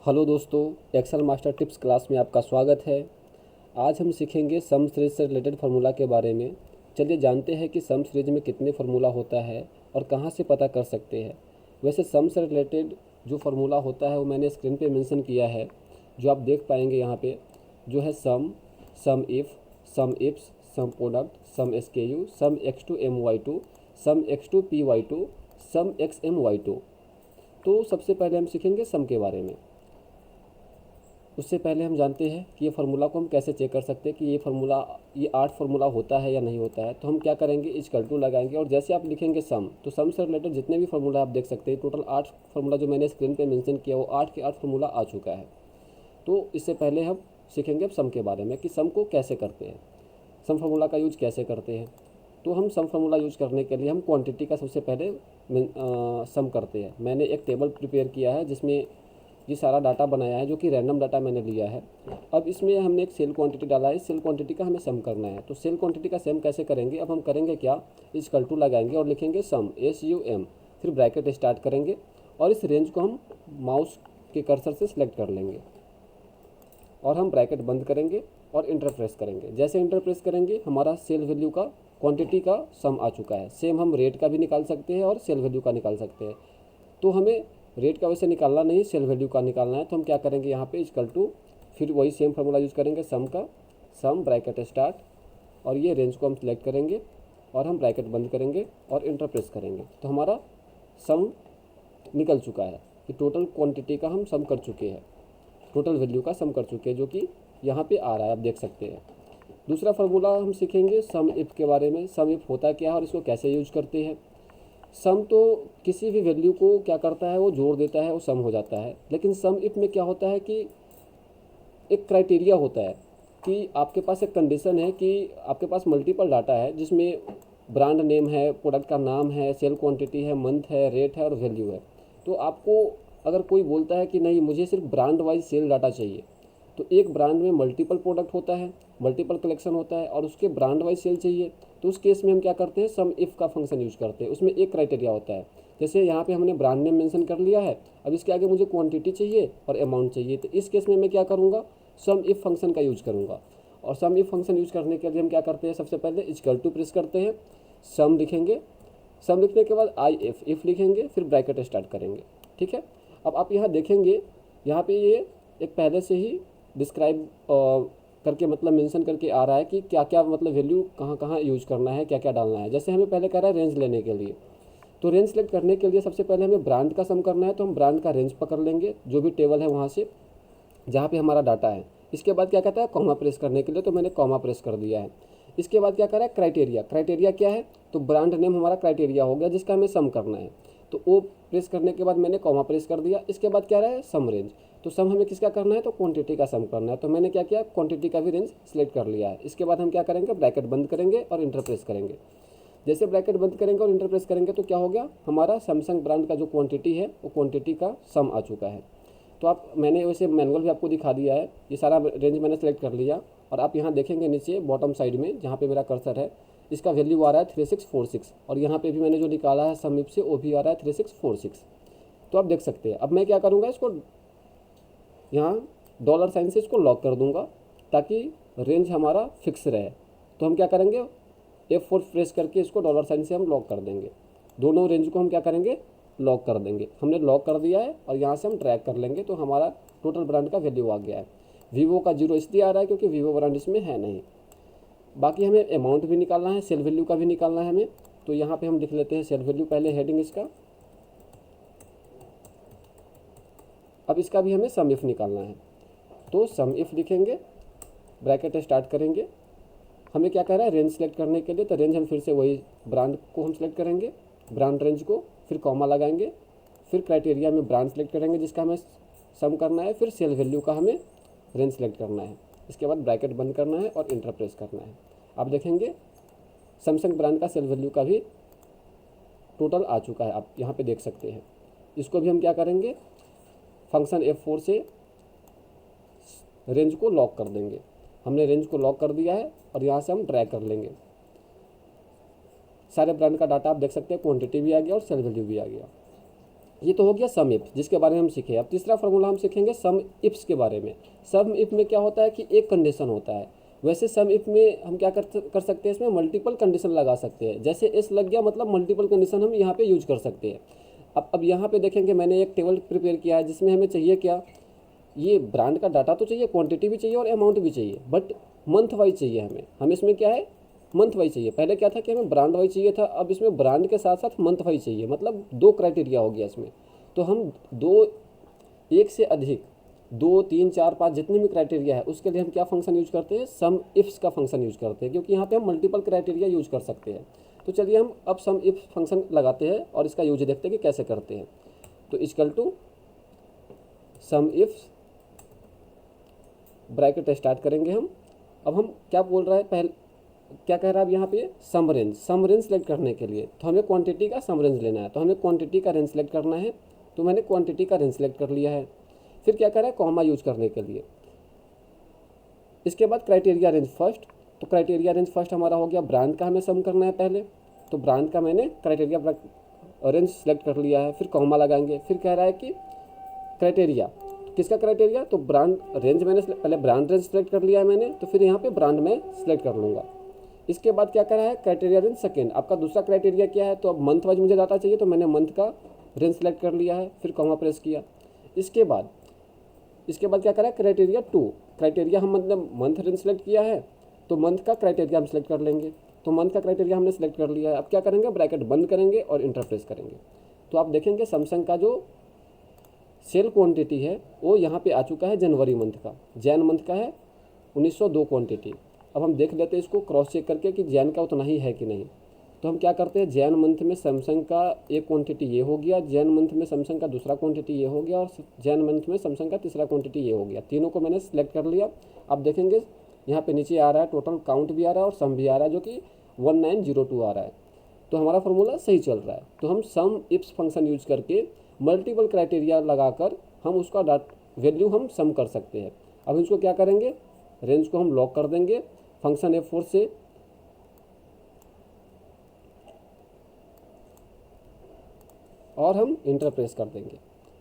Hello दोस्तों, Excel master tips class में आपका स्वागत है। आज हम सीखेंगे सम सीरीज से रिलेटेड फार्मूला के बारे में। चलिए जानते हैं कि सम सीरीज में कितने फार्मूला होता है और कहाँ से पता कर सकते हैं। वैसे सम से रिलेटेड जो फार्मूला होता है वो मैंने स्क्रीन पे मेंशन किया है, जो आप देख पाएंगे यहाँ पे, जो है sum, sum if, sum ifs, sum product, sum SQ, sum x2 my2, sum x2 py2, sum xmy2। तो सबसे पहले हम सीखेंगे सम के बारे में। उससे पहले हम जानते हैं कि ये फार्मूला को हम कैसे चेक कर सकते हैं कि ये 8 फार्मूला होता है या नहीं होता है। तो हम क्या करेंगे, इक्वल टू लगाएंगे और जैसे आप लिखेंगे सम, तो सम से रिलेटेड जितने भी फार्मूला आप देख सकते हैं, टोटल 8 फार्मूला जो मैंने स्क्रीन पे मेंशन किया वो 8 के 8 फार्मूला आ चुका है। तो इससे पहले हम सीखेंगे सम के बारे में कि सम को कैसे करते हैं, सम फार्मूला का यूज कैसे करते हैं। तो हम सम फार्मूला यूज करने के लिए हम क्वांटिटी का सबसे पहले सम करते हैं। मैंने एक टेबल प्रिपेयर किया है जिसमें ये सारा डाटा बनाया है, जो कि रैंडम डाटा मैंने लिया है। अब इसमें हमने एक सेल क्वांटिटी डाला है, इस सेल क्वांटिटी का हमें सम करना है। तो सेल क्वांटिटी का सम कैसे करेंगे, अब हम करेंगे क्या, इक्वल टू लगाएंगे और लिखेंगे सम, SUM, फिर ब्रैकेट स्टार्ट करेंगे और इस रेंज को हम माउस के कर्सर से सिलेक्ट कर लेंगे और हम ब्रैकेट बंद करेंगे और इंटर प्रेस करेंगे। जैसे इंटर प्रेस करेंगे हमारा सेल वैल्यू का, क्वांटिटी का सम आ चुका है। सेम हम रेट का भी निकाल सकते हैं और सेल वैल्यू का निकाल सकते हैं। तो हमें रेट का वैसे निकालना नहीं, सेल वैल्यू का निकालना है। तो हम क्या करेंगे, यहाँ पे इक्वल टू, फिर वही सेम फार्मूला यूज़ करेंगे सम का, सम ब्रैकेट स्टार्ट और ये रेंज को हम सिलेक्ट करेंगे और हम ब्रैकेट बंद करेंगे और इंटर प्रेस करेंगे। तो हमारा सम निकल चुका है कि टोटल क्वांटिटी का हम सम कर चुके हैं, टोटल वैल्यू का सम कर चुके हैं, जो कि यहाँ पे आ रहा है, आप देख सकते हैं। दूसरा फार्मूला हम सीखेंगे सम इफ़ के बारे में। सम इफ़ होता क्या है और इसको कैसे यूज करते हैं। सम तो किसी भी वैल्यू को क्या करता है, वो जोड़ देता है, वो सम हो जाता है। लेकिन सम इफ में क्या होता है कि एक क्राइटेरिया होता है कि आपके पास एक कंडीशन है कि आपके पास मल्टीपल डाटा है जिसमें ब्रांड नेम है, प्रोडक्ट का नाम है, सेल क्वांटिटी है, मंथ है, रेट है और वैल्यू है। तो आपको अगर कोई बोलता है कि नहीं मुझे सिर्फ ब्रांड वाइज सेल डाटा चाहिए, तो एक ब्रांड में मल्टीपल प्रोडक्ट होता है, मल्टीपल कलेक्शन होता है और उसके ब्रांड वाइज सेल चाहिए, तो उस केस में हम क्या करते हैं, सम इफ़ का फंक्शन यूज करते हैं। उसमें एक क्राइटेरिया होता है, जैसे यहाँ पे हमने ब्रांड नेम मेंशन कर लिया है, अब इसके आगे मुझे क्वांटिटी चाहिए और अमाउंट चाहिए, तो इस केस में मैं क्या करूँगा, सम इफ़ फंक्शन का यूज करूँगा। और सम इफ़ फंक्शन यूज करने के लिए हम क्या करते हैं, सबसे पहले इक्वल टू प्रेस करते हैं, सम लिखेंगे, सम लिखने के बाद आई इफ़ लिखेंगे, फिर ब्रैकेट स्टार्ट करेंगे। ठीक है। अब आप यहाँ देखेंगे, यहाँ पे ये एक पहले से ही डिस्क्राइब करके मतलब मेंशन करके आ रहा है कि क्या क्या मतलब वैल्यू कहाँ कहाँ यूज करना है, क्या क्या डालना है। जैसे हमें पहले कह रहा है रेंज लेने के लिए, तो रेंज सेलेक्ट करने के लिए सबसे पहले हमें ब्रांड का सम करना है। तो हम ब्रांड का रेंज पकड़ लेंगे, जो भी टेबल है वहाँ से जहाँ पे हमारा डाटा है। इसके बाद क्या कहता है, कॉमा प्रेस करने के लिए, तो मैंने कॉमा प्रेस कर दिया है। इसके बाद क्या कर रहा है, क्राइटेरिया, क्राइटेरिया क्या है, तो ब्रांड नेम हमारा क्राइटेरिया हो गया जिसका हमें सम करना है। तो वो प्रेस करने के बाद मैंने कॉमा प्रेस कर दिया। इसके बाद क्या रहा है, सम रेंज, तो सम हमें किसका करना है, तो क्वांटिटी का सम करना है। तो मैंने क्या किया, क्वांटिटी का भी रेंज सेलेक्ट कर लिया है। इसके बाद हम क्या करेंगे, ब्रैकेट बंद करेंगे और इंटर प्रेस करेंगे। जैसे ब्रैकेट बंद करेंगे और इंटर प्रेस करेंगे तो क्या हो गया, हमारा सैमसंग ब्रांड का जो क्वांटिटी है वो क्वांटिटी का सम आ चुका है। तो आप, मैंने वैसे मैनुअल भी आपको दिखा दिया है, ये सारा रेंज मैंने सेलेक्ट कर लिया। और आप यहाँ देखेंगे नीचे बॉटम साइड में जहाँ पे मेरा कर्सर है, इसका वैल्यू आ रहा है 3646 और यहाँ पे भी मैंने जो निकाला है सम इफ से वो भी आ रहा है 3646। तो आप देख सकते हैं। अब मैं क्या करूँगा, इसको यहाँ डॉलर साइन से इसको लॉक कर दूँगा ताकि रेंज हमारा फिक्स रहे। तो हम क्या करेंगे, F4 प्रेस करके इसको डॉलर साइन से हम लॉक कर देंगे। दोनों रेंज को हम क्या करेंगे, लॉक कर देंगे। हमने लॉक कर दिया है और यहाँ से हम ड्रैग कर लेंगे तो हमारा टोटल ब्रांड का वैल्यू आ गया है। वीवो का 0 इसलिए आ रहा है क्योंकि वीवो ब्रांड इसमें है नहीं। बाकी हमें अमाउंट भी निकालना है, सेल वैल्यू का भी निकालना है हमें। तो यहाँ पे हम लिख लेते हैं सेल वैल्यू, पहले हेडिंग इसका। अब इसका भी हमें सम इफ निकालना है, तो सम इफ लिखेंगे, ब्रैकेट स्टार्ट करेंगे। हमें क्या कह रहा है, रेंज सेलेक्ट करने के लिए, तो रेंज हम फिर से वही ब्रांड को हम सेलेक्ट करेंगे, ब्रांड रेंज को, फिर कॉमा लगाएंगे, फिर क्राइटेरिया में ब्रांड सेलेक्ट करेंगे जिसका हमें सम करना है, फिर सेल वैल्यू का हमें रेंज सेलेक्ट करना है। इसके बाद ब्रैकेट बंद करना है और इंटर प्रेस करना है। आप देखेंगे सैमसंग ब्रांड का सेल वैल्यू का भी टोटल आ चुका है, आप यहाँ पे देख सकते हैं। इसको भी हम क्या करेंगे, फंक्शन F4 से रेंज को लॉक कर देंगे। हमने रेंज को लॉक कर दिया है और यहाँ से हम ड्रैग कर लेंगे। सारे ब्रांड का डाटा आप देख सकते हैं, क्वांटिटी भी आ गया और सेल वैल्यू भी आ गया। ये तो हो गया सम इफ जिसके बारे में हम सीखे। अब तीसरा फार्मूला हम सीखेंगे सम इफ्स के बारे में। सम इफ में क्या होता है कि एक कंडीशन होता है, वैसे सम इफ में हम क्या कर सकते हैं, इसमें मल्टीपल कंडीशन लगा सकते हैं। जैसे एस लग गया मतलब मल्टीपल कंडीशन हम यहाँ पे यूज कर सकते हैं। अब यहाँ पे देखेंगे मैंने एक टेबल प्रिपेयर किया है जिसमें हमें चाहिए क्या, ये ब्रांड का डाटा तो चाहिए, क्वांटिटी भी चाहिए और अमाउंट भी चाहिए, बट मंथ वाइज चाहिए हमें इसमें क्या है, मंथ वाइज चाहिए। पहले क्या था कि हमें ब्रांड वाइज चाहिए था, अब इसमें ब्रांड के साथ साथ मंथ वाइज चाहिए, मतलब दो क्राइटेरिया हो गया इसमें। तो हम एक से अधिक 2, 3, 4, 5 जितने भी क्राइटेरिया है उसके लिए हम क्या फंक्शन यूज करते हैं, सम इफ्स का फंक्शन यूज करते हैं, क्योंकि यहाँ पे हम मल्टीपल क्राइटेरिया यूज कर सकते हैं। तो चलिए हम अब सम इफ फंक्शन लगाते हैं और इसका यूज देखते हैं कि कैसे करते हैं। तो equal to sumifs, bracket start करेंगे हम। अब हम क्या बोल रहा है, पहले क्या कह रहा है अब यहाँ पे, सम रेंज सेलेक्ट करने के लिए तो हमें क्वांटिटी का सम रेंज लेना है, तो हमें क्वांटिटी का रेंज सेलेक्ट करना है। तो मैंने क्वांटिटी का रेंज सेलेक्ट कर लिया है। फिर क्या कर रहा है, कॉमा यूज करने के लिए। इसके बाद क्राइटेरिया रेंज फर्स्ट, तो क्राइटेरिया रेंज फर्स्ट हमारा हो गया, ब्रांड का हमें सम करना है पहले, तो ब्रांड का मैंने क्राइटेरिया रेंज सेलेक्ट कर लिया है। फिर कॉमा लगाएंगे। फिर कह रहा है कि क्राइटेरिया, किसका क्राइटेरिया, तो ब्रांड रेंज मैंने पहले ब्रांड रेंज सेलेक्ट कर लिया है मैंने, तो फिर यहाँ पे ब्रांड में सेलेक्ट कर लूँगा। इसके बाद क्या कर रहा है, क्राइटेरिया रेंज सेकेंड, आपका दूसरा क्राइटेरिया क्या है, तो अब मंथ वाइज मुझे डाटा चाहिए, तो मैंने मंथ का रेंज सेलेक्ट कर लिया है। फिर कॉमा प्रेस किया। इसके बाद क्या करा है, क्राइटेरिया 2, क्राइटेरिया हम मतलब मंथ रेंज सेलेक्ट किया है, तो मंथ का क्राइटेरिया हम सेलेक्ट कर लेंगे। तो मंथ का क्राइटेरिया हमने सेलेक्ट कर लिया है। अब क्या करेंगे, ब्रैकेट बंद करेंगे और इंटर प्रेस करेंगे। तो आप देखेंगे सैमसंग का जो सेल क्वांटिटी है वो यहाँ पे आ चुका है जनवरी मंथ का, जैन मंथ का है 1902 क्वांटिटी। अब हम देख लेते हैं इसको क्रॉस चेक करके कि जैन का उतना ही है कि नहीं। तो हम क्या करते हैं, जैन मंथ में सैमसंग का एक क्वांटिटी ये हो गया, जैन मंथ में सैमसंग का दूसरा क्वांटिटी ये हो गया और जैन मंथ में सैमसंग का तीसरा क्वांटिटी ये हो गया। तीनों को मैंने सेलेक्ट कर लिया। अब देखेंगे यहाँ पे नीचे आ रहा है, टोटल काउंट भी आ रहा है और सम भी आ रहा है, जो कि 1902 आ रहा है। तो हमारा फार्मूला सही चल रहा है। तो हम सम इफ्स फंक्शन यूज करके मल्टीपल क्राइटेरिया लगाकर हम उसका वैल्यू हम सम कर सकते हैं। अब इसको क्या करेंगे, रेंज को हम लॉक कर देंगे फंक्शन F4 से, और हम इंटर प्रेस कर देंगे।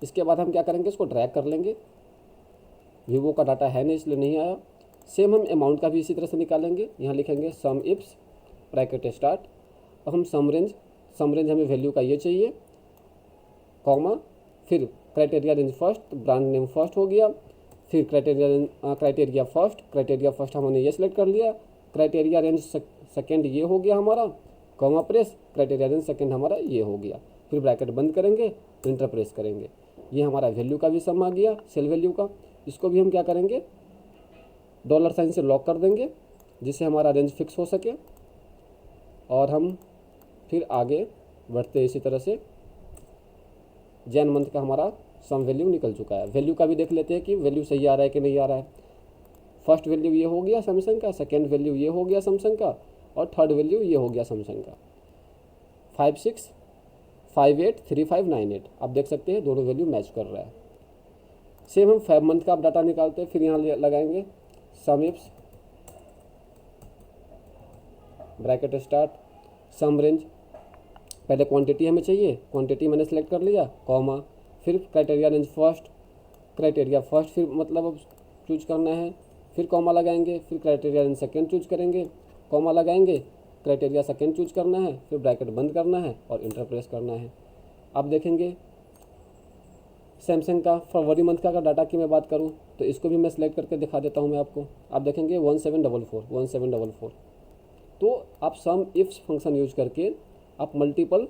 इसके बाद हम क्या करेंगे, इसको ड्रैग कर लेंगे। वीवो का डाटा है नहीं इसलिए नहीं आया। सेम हम अमाउंट का भी इसी तरह से निकालेंगे। यहाँ लिखेंगे सम इफ्स ब्रैकेट स्टार्ट, और हम सम रेंज हमें वैल्यू का ये चाहिए, कॉमा, फिर criteria range first, brand name first हो गया। फिर क्राइटेरिया फर्स्ट हमने ये सिलेक्ट कर लिया। क्राइटेरिया रेंज सेकेंड ये हो गया हमारा, comma press, criteria range second हमारा ये हो गया। फिर ब्रैकेट बंद करेंगे, इंटर प्रेस करेंगे। ये हमारा वैल्यू का भी सम आ गया, सेल वैल्यू का। इसको भी हम क्या करेंगे, डॉलर साइन से लॉक कर देंगे जिससे हमारा रेंज फिक्स हो सके। और हम फिर आगे बढ़ते इसी तरह से। जैन मंथ का हमारा सम वैल्यू निकल चुका है। वैल्यू का भी देख लेते हैं कि वैल्यू सही आ रहा है कि नहीं आ रहा है। फर्स्ट वैल्यू ये हो गया सैमसंग का, सेकेंड वैल्यू ये हो गया सैमसंग का, और थर्ड वैल्यू ये हो गया सैमसंग का 56583598। आप देख सकते हैं दोनों वैल्यू मैच कर रहा है। सेम हम 5 मंथ का आप डाटा निकालते हैं। फिर यहाँ लगाएंगे सम इफ्स ब्रैकेट स्टार्ट, सम रेंज, पहले क्वांटिटी हमें चाहिए, क्वांटिटी मैंने सेलेक्ट कर लिया, कॉमा, फिर क्राइटेरिया रेंज फर्स्ट, फिर मतलब अब चूज करना है, फिर कॉमा लगाएंगे, फिर क्राइटेरिया रेंज सेकेंड चूज करेंगे, कॉमा लगाएंगे, क्राइटेरिया सेकेंड चूज करना है, फिर ब्रैकेट बंद करना है और इंटर प्रेस करना है। अब देखेंगे सैमसंग का फरवरी मंथ का अगर डाटा की मैं बात करूं तो इसको भी मैं सेलेक्ट करके दिखा देता हूं मैं आपको। आप देखेंगे 1744। तो आप सम इफ्स फंक्शन यूज करके आप मल्टीपल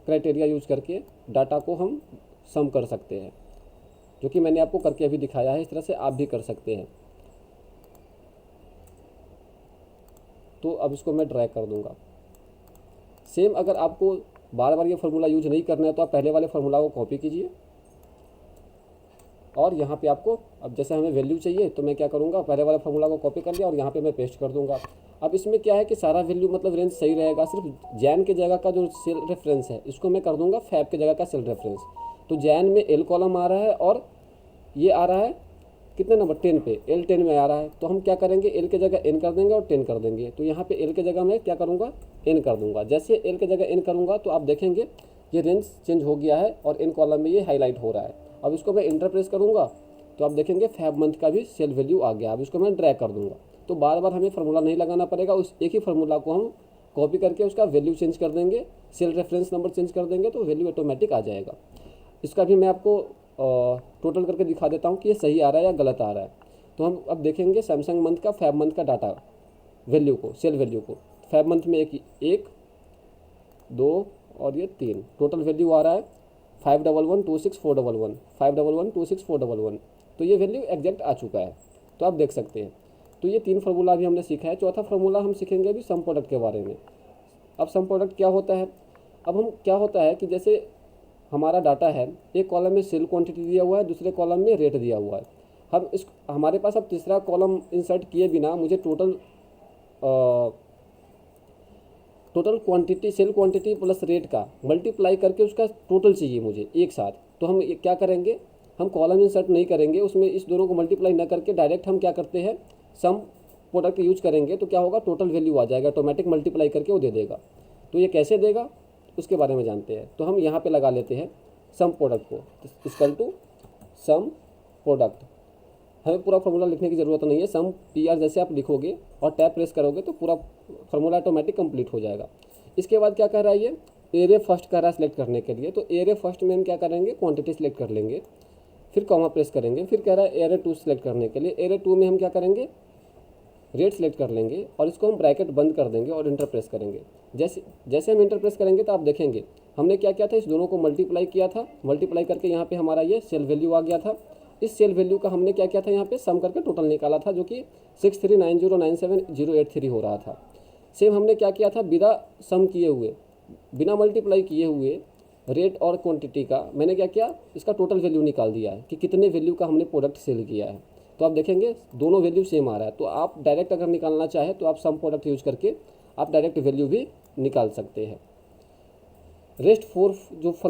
क्राइटेरिया यूज करके डाटा को हम सम कर सकते हैं, जो कि मैंने आपको करके अभी दिखाया है। इस तरह से आप भी कर सकते हैं। तो अब इसको मैं ड्रैग कर दूंगा। सेम अगर आपको बार बार ये फार्मूला यूज नहीं करना है तो आप पहले वाले फार्मूला को कॉपी कीजिए, और यहाँ पे आपको अब जैसे हमें वैल्यू चाहिए तो मैं क्या करूँगा, पहले वाले फार्मूला को कॉपी कर लिया और यहाँ पे मैं पेस्ट कर दूँगा। अब इसमें क्या है कि सारा वैल्यू मतलब रेंज सही रहेगा, सिर्फ जैन के जगह का जो सेल रेफरेंस है इसको मैं कर दूँगा फैब के जगह का सेल रेफरेंस। तो जैन में एल कॉलम आ रहा है और ये आ रहा है कितने नंबर 10 पे, एल 10 में आ रहा है। तो हम क्या करेंगे, एल के जगह एन कर देंगे और 10 कर देंगे। तो यहाँ पे एल के जगह मैं क्या करूँगा, एन कर दूँगा। जैसे एल के जगह एन करूँगा तो आप देखेंगे ये रेंज चेंज हो गया है और इन कॉलम में ये हाईलाइट हो रहा है। अब इसको मैं इंटर प्रेस करूँगा तो आप देखेंगे फेब मंथ का भी सेल वैल्यू आ गया। अब इसको मैं ड्रैग कर दूंगा तो बार बार हमें फार्मूला नहीं लगाना पड़ेगा, उस एक ही फार्मूला को हम कॉपी करके उसका वैल्यू चेंज कर देंगे, सेल रेफरेंस नंबर चेंज कर देंगे तो वैल्यू ऑटोमेटिक आ जाएगा। इसका भी मैं आपको टोटल करके दिखा देता हूँ कि ये सही आ रहा है या गलत आ रहा है। तो हम अब देखेंगे सैमसंग मंथ का फेब मंथ का डाटा वैल्यू को, सेल वैल्यू को। फेब मंथ में एक 2 और ये 3 टोटल वैल्यू आ रहा है 51126411, 51126411। तो ये वैल्यू एग्जैक्ट आ चुका है, तो आप देख सकते हैं। तो ये 3 फार्मूला भी हमने सीखा है। चौथा फार्मूला हम सीखेंगे अभी सम प्रोडक्ट के बारे में। अब सम प्रोडक्ट क्या होता है, अब हम क्या होता है कि जैसे हमारा डाटा है, एक कॉलम में सेल क्वांटिटी दिया हुआ है, दूसरे कॉलम में रेट दिया हुआ है। हम इस हमारे पास अब तीसरा कॉलम इंसर्ट किए बिना मुझे total quantity, sale quantity plus rate का मल्टीप्लाई करके उसका टोटल चाहिए मुझे एक साथ। तो हम क्या करेंगे, हम कॉलम इंसर्ट नहीं करेंगे उसमें, इस दोनों को मल्टीप्लाई ना करके डायरेक्ट हम क्या करते हैं, सम प्रोडक्ट यूज करेंगे। तो क्या होगा, टोटल वैल्यू आ जाएगा, ऑटोमेटिक मल्टीप्लाई करके वो दे देगा। तो ये कैसे देगा उसके बारे में जानते हैं। तो हम यहाँ पे लगा लेते हैं सम प्रोडक्ट को, इक्वल टू सम प्रोडक्ट। हमें पूरा फार्मूला लिखने की ज़रूरत नहीं है, सम PR जैसे आप लिखोगे और टैब प्रेस करोगे तो पूरा फार्मूला ऑटोमेटिक कंप्लीट हो जाएगा। इसके बाद क्या कर रहा है, ये एरे फर्स्ट कर रहा है सिलेक्ट करने के लिए। तो एरे फर्स्ट में हम क्या करेंगे, क्वांटिटी सिलेक्ट कर लेंगे, फिर कॉमा प्रेस करेंगे। फिर कह रहा है एरे 2 सिलेक्ट करने के लिए, एरे 2 में हम क्या करेंगे, रेट सिलेक्ट कर लेंगे और इसको हम ब्रैकेट बंद कर देंगे और इंटर प्रेस करेंगे। जैसे जैसे हम इंटर प्रेस करेंगे तो आप देखेंगे हमने क्या किया था, इस दोनों को मल्टीप्लाई किया था, मल्टीप्लाई करके यहाँ पे हमारा ये सेल वैल्यू आ गया था। इस सेल वैल्यू का हमने क्या किया था, यहाँ पे सम करके टोटल निकाला था, जो कि 639097 हो रहा था। सेम हमने क्या किया था, बिना सम किए हुए, बिना मल्टीप्लाई किए हुए रेट और क्वांटिटी का मैंने क्या किया, इसका टोटल वैल्यू निकाल दिया है कि कितने वैल्यू का हमने प्रोडक्ट सेल किया है। तो आप देखेंगे दोनों वैल्यू सेम आ रहा है। तो आप डायरेक्ट अगर निकालना चाहे तो आप सम प्रोडक्ट यूज करके आप डायरेक्ट वैल्यू भी निकाल सकते हैं। रेस्ट 4 जो फंक्शन